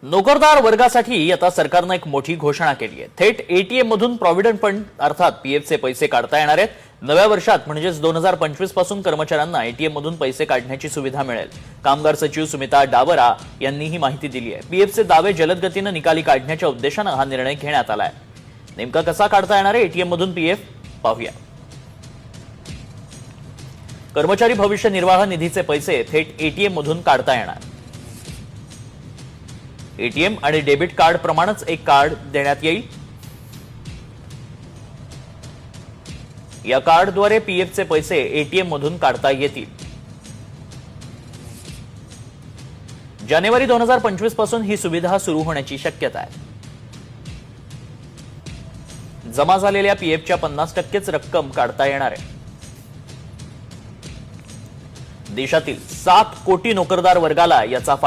नोकरदार वर्गासाठी आता सरकारने एक मोठी घोषणा केली आहे। थेट एटीएम मधून प्रॉव्हिडंट फंड अर्थात पीएफचे पैसे काढता येणार आहेत। नव्या वर्षात म्हणजे 2025 पासून कर्मचाऱ्यांना एटीएम मधून पैसे काढण्याची सुविधा मिळेल। कामगार सचिव सुमिता डावरा यांनी ही माहिती दिली आहे। पीएफचे दावे जलद गतीने निकाली काढण्याच्या उद्देशाने हा निर्णय घेण्यात आलाय। नेमका कसा काढता येणार आहे एटीएम मधून पीएफ पाहूया। कर्मचारी भविष्य निर्वाह निधीचे पैसे थेट एटीएम मधून काढता येणार। एटीएम आणि डेबिट कार्ड प्रमाणेच एक कार्ड देण्यात येईल। या कार्डद्वारे पीएफचे पैसे एटीएम मधून काढता येतील। जानेवारी 2025 पासून ही सुविधा सुरू होण्याची शक्यता आहे। जमा झालेल्या पीएफच्या 50%च रक्कम काढता येणार आहे। देशातील 7 कोटी नोकरदार वर्गाला याचा फायदा